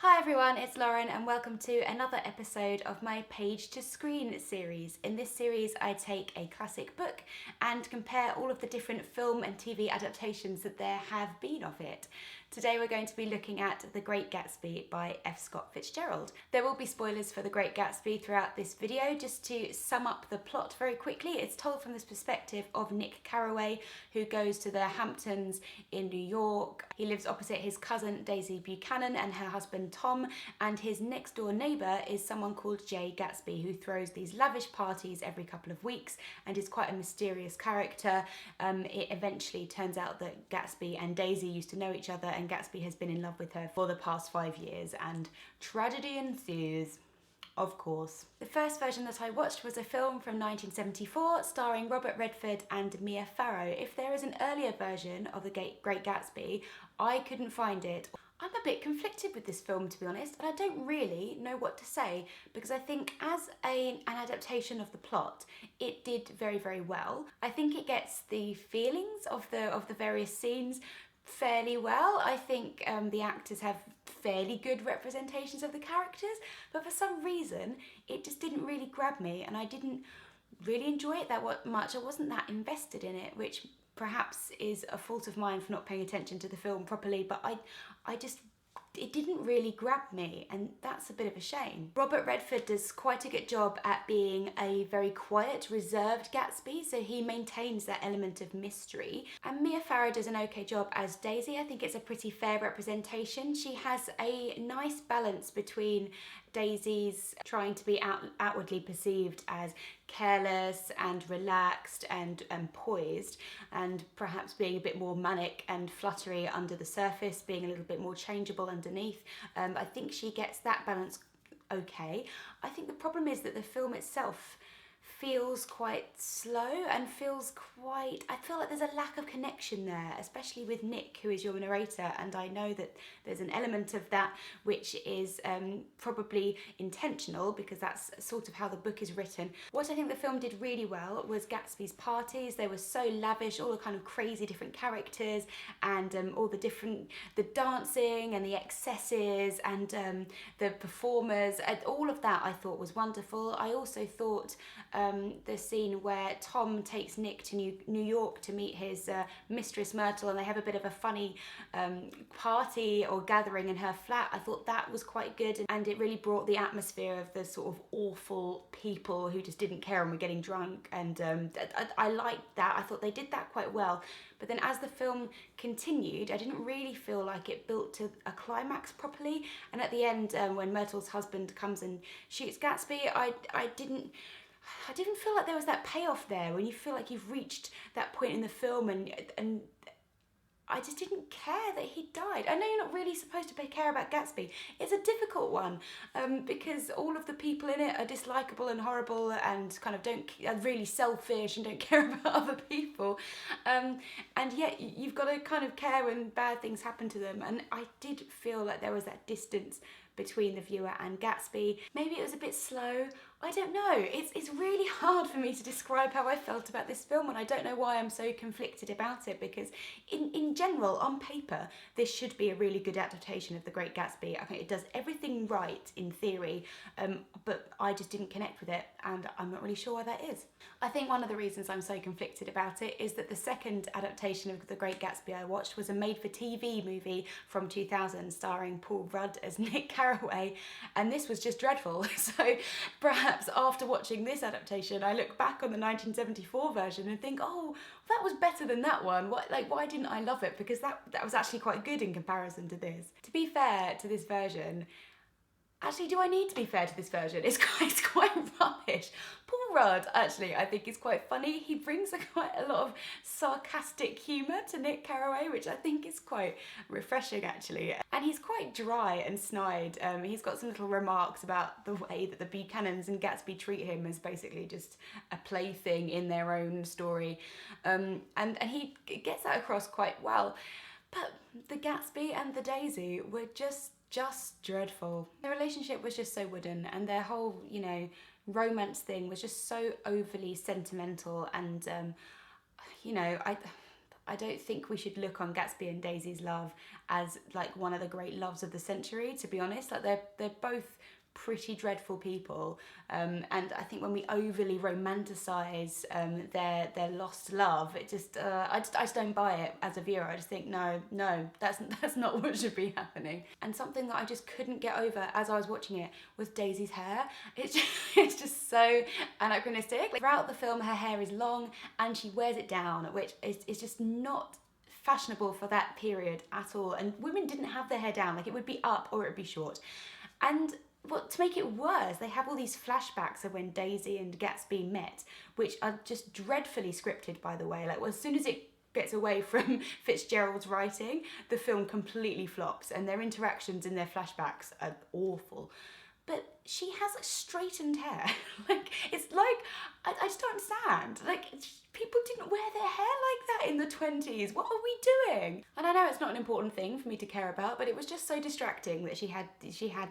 Hi everyone, it's Lauren and welcome to another episode of my Page to Screen series. In this series I take a classic book and compare all of the different film and TV adaptations that there have been of it. Today we're going to be looking at The Great Gatsby by F. Scott Fitzgerald. There will be spoilers for The Great Gatsby throughout this video. Just to sum up the plot very quickly, it's told from this perspective of Nick Carraway, who goes to the Hamptons in New York. He lives opposite his cousin Daisy Buchanan and her husband Tom, and his next door neighbour is someone called Jay Gatsby, who throws these lavish parties every couple of weeks and is quite a mysterious character. It eventually turns out that Gatsby and Daisy used to know each other, and Gatsby has been in love with her for the past 5 years, and tragedy ensues. Of course. The first version that I watched was a film from 1974 starring Robert Redford and Mia Farrow. If there is an earlier version of The Great Gatsby, I couldn't find it. I'm a bit conflicted with this film, to be honest, and I don't really know what to say, because I think as an adaptation of the plot, it did very, very well. I think it gets the feelings of the various scenes fairly well. I think the actors have fairly good representations of the characters, but for some reason it just didn't really grab me and I didn't really enjoy it that much. I wasn't that invested in it, which perhaps is a fault of mine for not paying attention to the film properly, but it didn't really grab me, and that's a bit of a shame. Robert Redford does quite a good job at being a very quiet, reserved Gatsby, so he maintains that element of mystery. And Mia Farrow does an okay job as Daisy. I think it's a pretty fair representation. She has a nice balance between Daisy's trying to be outwardly perceived as careless and relaxed and poised, and perhaps being a bit more manic and fluttery under the surface, being a little bit more changeable underneath. I think she gets that balance okay. I think the problem is that the film itself feels quite slow and I feel like there's a lack of connection there, especially with Nick, who is your narrator, and I know that there's an element of that which is probably intentional, because that's sort of how the book is written. What I think the film did really well was Gatsby's parties. They were so lavish, all the kind of crazy different characters, and all the dancing and the excesses and the performers, all of that I thought was wonderful. I also thought the scene where Tom takes Nick to New York to meet his mistress Myrtle, and they have a bit of a funny party or gathering in her flat. I thought that was quite good, and it really brought the atmosphere of the sort of awful people who just didn't care and were getting drunk, and I liked that. I thought they did that quite well. But then as the film continued, I didn't really feel like it built to a climax properly, and at the end when Myrtle's husband comes and shoots Gatsby, I didn't feel like there was that payoff there, when you feel like you've reached that point in the film, and I just didn't care that he died. I know you're not really supposed to care about Gatsby. It's a difficult one because all of the people in it are dislikable and horrible and kind of are really selfish and don't care about other people. And yet you've got to kind of care when bad things happen to them. And I did feel like there was that distance between the viewer and Gatsby. Maybe it was a bit slow. I don't know. It's really hard for me to describe how I felt about this film, and I don't know why I'm so conflicted about it, because in general, on paper, this should be a really good adaptation of The Great Gatsby. I think it does everything right in theory, but I just didn't connect with it, and I'm not really sure why that is. I think one of the reasons I'm so conflicted about it is that the second adaptation of The Great Gatsby I watched was a made-for-TV movie from 2000 starring Paul Rudd as Nick Carraway, and this was just dreadful. So perhaps after watching this adaptation, I look back on the 1974 version and think, oh, that was better than that one. Why didn't I love it? Because that was actually quite good in comparison to this. To be fair to this version, actually, do I need to be fair to this version? It's quite rubbish. Paul Rudd, actually, I think is quite funny. He brings quite a lot of sarcastic humour to Nick Carraway, which I think is quite refreshing, actually. And he's quite dry and snide. He's got some little remarks about the way that the Buchanans and Gatsby treat him as basically just a plaything in their own story. And he gets that across quite well. But the Gatsby and the Daisy were just dreadful. Their relationship was just so wooden, and their whole, romance thing was just so overly sentimental, and I don't think we should look on Gatsby and Daisy's love as like one of the great loves of the century, to be honest. Like they're both pretty dreadful people, and I think when we overly romanticize their lost love, it just I just don't buy it as a viewer. I just think no, that's not what should be happening. And something that I just couldn't get over as I was watching it was Daisy's hair. It's just so anachronistic. Like, throughout the film, her hair is long and she wears it down, which is just not fashionable for that period at all. And women didn't have their hair down. Like, it would be up or it would be short. And to make it worse, they have all these flashbacks of when Daisy and Gatsby met, which are just dreadfully scripted, by the way. Like, well, as soon as it gets away from Fitzgerald's writing, the film completely flops, and their interactions in their flashbacks are awful. But she has like straightened hair. Like, it's like, I just don't understand. Like, people didn't wear their hair like that in the 20s. What are we doing? And I know it's not an important thing for me to care about, but it was just so distracting that she had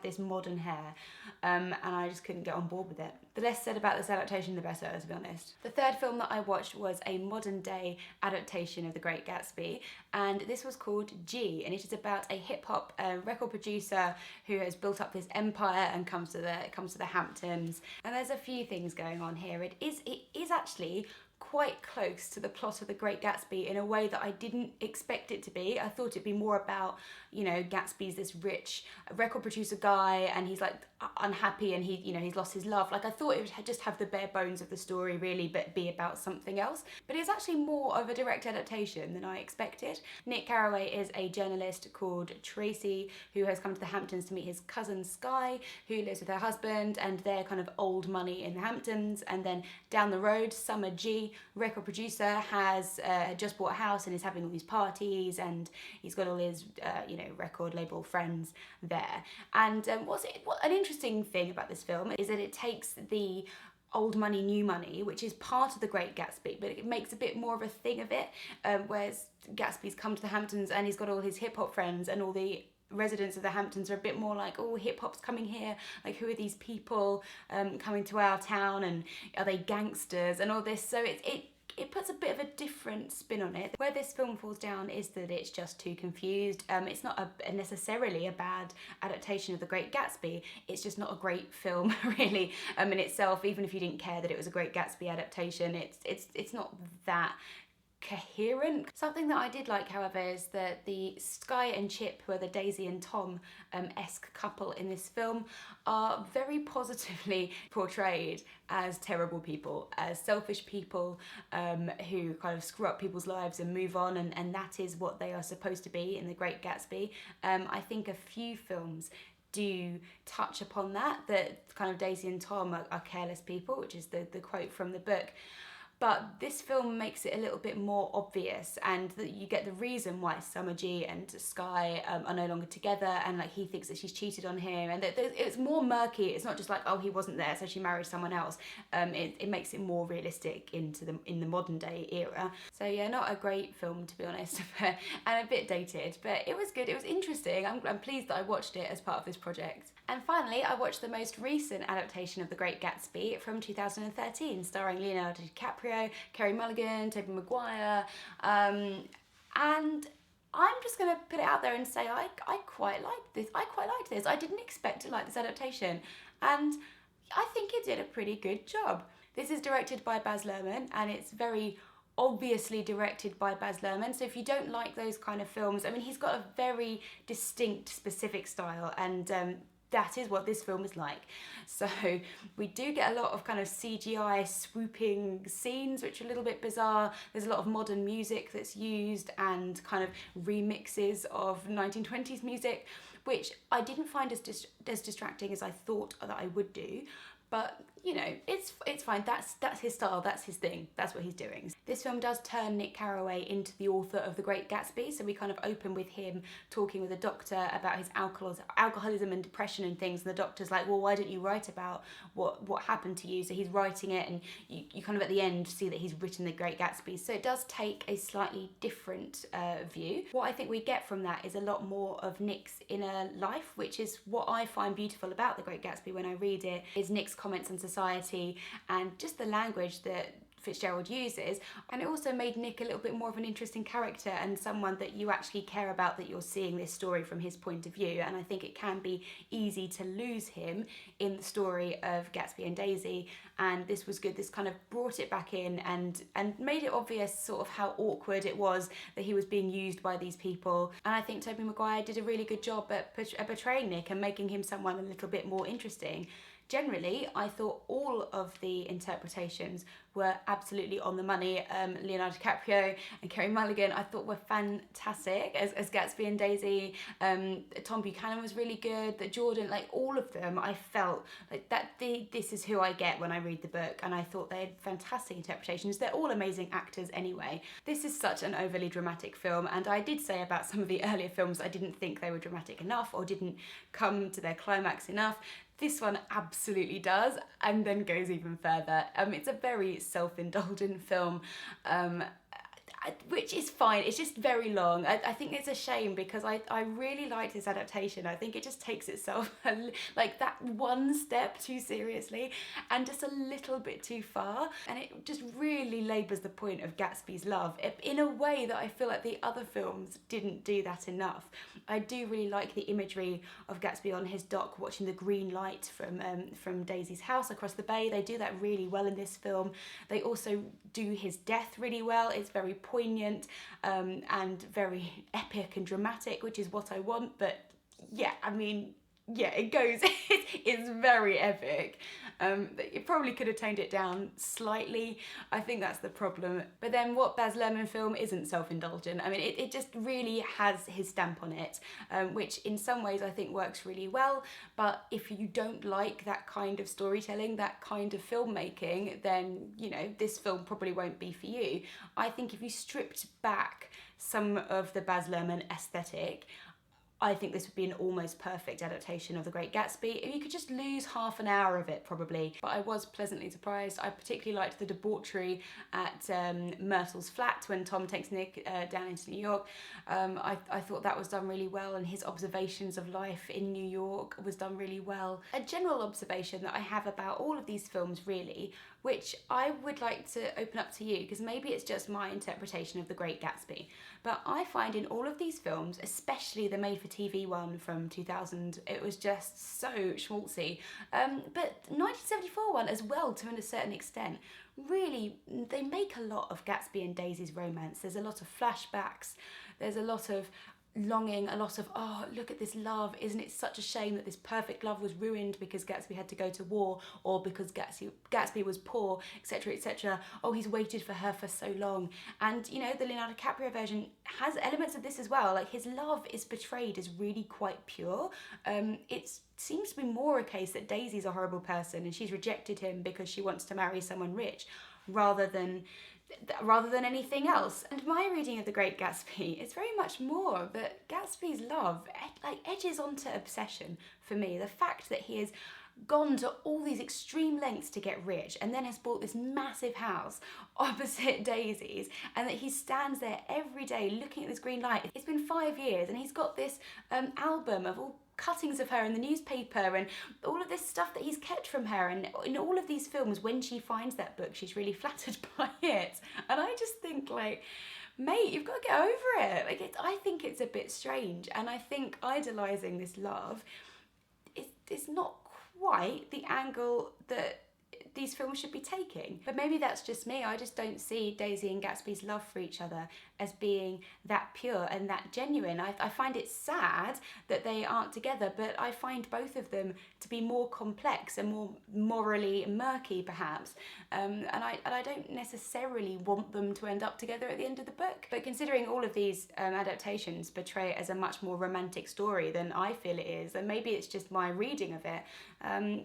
this modern hair, and I just couldn't get on board with it. The less said about this adaptation, the better, to be honest. The third film that I watched was a modern day adaptation of The Great Gatsby, and this was called G, and it is about a hip hop record producer who has built up this empire and comes to the Hamptons. And there's a few things going on here. It is actually quite close to the plot of The Great Gatsby in a way that I didn't expect it to be. I thought it'd be more about, you know, Gatsby's this rich record producer guy and he's like unhappy and he's lost his love. Like, I thought it would just have the bare bones of the story really, but be about something else. But it's actually more of a direct adaptation than I expected. Nick Carraway is a journalist called Tracy who has come to the Hamptons to meet his cousin Sky, who lives with her husband, and they're kind of old money in the Hamptons. And then down the road, Summer G, record producer, has just bought a house and is having all these parties, and he's got all his record label friends there. And what an interesting thing about this film is that it takes the old money, new money, which is part of The Great Gatsby, but it makes a bit more of a thing of it, whereas Gatsby's come to the Hamptons and he's got all his hip hop friends, and all the residents of the Hamptons are a bit more like, oh, hip hop's coming here, like, who are these people coming to our town, and are they gangsters and all this. So it puts a bit of a different spin on it. Where this film falls down is that it's just too confused. It's not necessarily a bad adaptation of The Great Gatsby. It's just not a great film, really, in itself. Even if you didn't care that it was a Great Gatsby adaptation, it's not that coherent. Something that I did like, however, is that the Sky and Chip, who are the Daisy and Tom esque couple in this film, are very positively portrayed as terrible people, as selfish people who kind of screw up people's lives and move on, and that is what they are supposed to be in The Great Gatsby. I think a few films do touch upon that kind of Daisy and Tom are careless people, which is the quote from the book. But this film makes it a little bit more obvious, and that you get the reason why Summer G and Sky are no longer together, and like he thinks that she's cheated on him, and it's more murky. It's not just like, oh, he wasn't there, so she married someone else. It makes it more realistic in the modern day era. So yeah, not a great film, to be honest, and a bit dated, but it was good. It was interesting. I'm pleased that I watched it as part of this project. And finally, I watched the most recent adaptation of The Great Gatsby from 2013, starring Leonardo DiCaprio, Carey Mulligan, Tobey Maguire, and I'm just going to put it out there and say I quite liked this. I didn't expect to like this adaptation, and I think it did a pretty good job. This is directed by Baz Luhrmann, and it's very obviously directed by Baz Luhrmann. So if you don't like those kind of films, I mean, he's got a very distinct, specific style, and that is what this film is like. So we do get a lot of kind of CGI swooping scenes, which are a little bit bizarre. There's a lot of modern music that's used and kind of remixes of 1920s music, which I didn't find as distracting as I thought that I would do. But, you know, it's fine. That's his style, that's his thing, that's what he's doing. This film does turn Nick Carraway into the author of The Great Gatsby, so we kind of open with him talking with a doctor about his alcoholism and depression and things, and the doctor's like, well, why don't you write about what happened to you? So he's writing it, and you kind of at the end see that he's written The Great Gatsby. So it does take a slightly different view. What I think we get from that is a lot more of Nick's inner life, which is what I find beautiful about The Great Gatsby when I read it, is Nick's comments on society and just the language that Fitzgerald uses, and it also made Nick a little bit more of an interesting character and someone that you actually care about, that you're seeing this story from his point of view. And I think it can be easy to lose him in the story of Gatsby and Daisy, and this was good. This kind of brought it back in and made it obvious sort of how awkward it was that he was being used by these people. And I think Tobey Maguire did a really good job at portraying Nick and making him someone a little bit more interesting. Generally, I thought all of the interpretations were absolutely on the money. Leonardo DiCaprio and Carey Mulligan, I thought, were fantastic as Gatsby and Daisy. Tom Buchanan was really good. That Jordan, like all of them, I felt like this is who I get when I read the book, and I thought they had fantastic interpretations. They're all amazing actors anyway. This is such an overly dramatic film, and I did say about some of the earlier films I didn't think they were dramatic enough or didn't come to their climax enough. This one absolutely does, and then goes even further. It's a very self-indulgent film, which is fine. It's just very long. I think it's a shame because I really liked this adaptation. I think it just takes itself like that one step too seriously and just a little bit too far, and it just really labours the point of Gatsby's love in a way that I feel like the other films didn't do that enough. I do really like the imagery of Gatsby on his dock watching the green light from Daisy's house across the bay. They do that really well in this film. They also do his death really well. It's very poignant and very epic and dramatic, which is what I want. But yeah, I mean, yeah, it goes, it's very epic. It probably could have toned it down slightly. I think that's the problem. But then what Baz Luhrmann film isn't self-indulgent? I mean, it just really has his stamp on it, which in some ways I think works really well. But if you don't like that kind of storytelling, that kind of filmmaking, then, you know, this film probably won't be for you. I think if you stripped back some of the Baz Luhrmann aesthetic, I think this would be an almost perfect adaptation of The Great Gatsby. You could just lose half an hour of it probably, but I was pleasantly surprised. I particularly liked the debauchery at Myrtle's flat when Tom takes Nick down into New York. I thought that was done really well, and his observations of life in New York was done really well. A general observation that I have about all of these films really, which I would like to open up to you, because maybe it's just my interpretation of The Great Gatsby, but I find in all of these films, especially the made-for-TV one from 2000, it was just so schmaltzy. But 1974 one as well, to a certain extent, really, they make a lot of Gatsby and Daisy's romance. There's a lot of flashbacks, there's a lot of longing, a lot of, oh, look at this love, isn't it such a shame that this perfect love was ruined because Gatsby had to go to war, or because Gatsby was poor, etc, etc. Oh, he's waited for her for so long. And you know, the Leonardo DiCaprio version has elements of this as well. Like, his love is portrayed as really quite pure. It seems to be more a case that Daisy's a horrible person and she's rejected him because she wants to marry someone rich, rather than anything else. And my reading of The Great Gatsby is very much more that Gatsby's love edges onto obsession for me. The fact that he has gone to all these extreme lengths to get rich and then has bought this massive house opposite Daisy's, and that he stands there every day looking at this green light. It's been 5 years and he's got this album of all cuttings of her in the newspaper and all of this stuff that he's kept from her, and in all of these films when she finds that book she's really flattered by it, and I just think, like, mate, you've got to get over it. Like, I think it's a bit strange, and I think idolising this love is not quite the angle that these films should be taking. But maybe that's just me. I just don't see Daisy and Gatsby's love for each other as being that pure and that genuine. I find it sad that they aren't together, but I find both of them to be more complex and more morally murky, perhaps. And I don't necessarily want them to end up together at the end of the book. But considering all of these adaptations portray it as a much more romantic story than I feel it is, then maybe it's just my reading of it.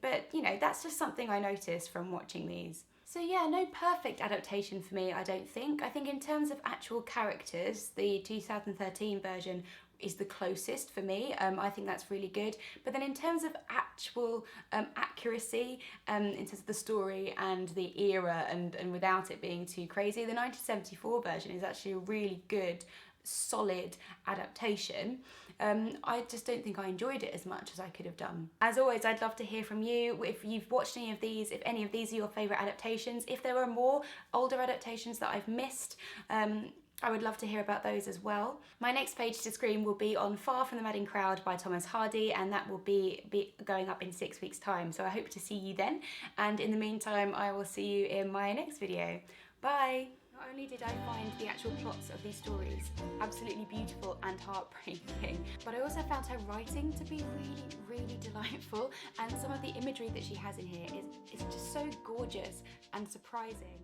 But, you know, that's just something I noticed from watching these. So yeah, no perfect adaptation for me, I don't think. I think in terms of actual characters, the 2013 version is the closest for me. I think that's really good. But then in terms of actual accuracy, in terms of the story and the era, and without it being too crazy, the 1974 version is actually a really good, solid adaptation. I just don't think I enjoyed it as much as I could have done. As always, I'd love to hear from you if you've watched any of these, if any of these are your favourite adaptations, if there are more older adaptations that I've missed. I would love to hear about those as well. My next page to screen will be on Far from the Madding Crowd by Thomas Hardy, and that will be going up in 6 weeks' time. So I hope to see you then. And in the meantime, I will see you in my next video. Bye! Not only did I find the actual plots of these stories absolutely beautiful and heartbreaking, but I also found her writing to be really, really delightful, and some of the imagery that she has in here is just so gorgeous and surprising.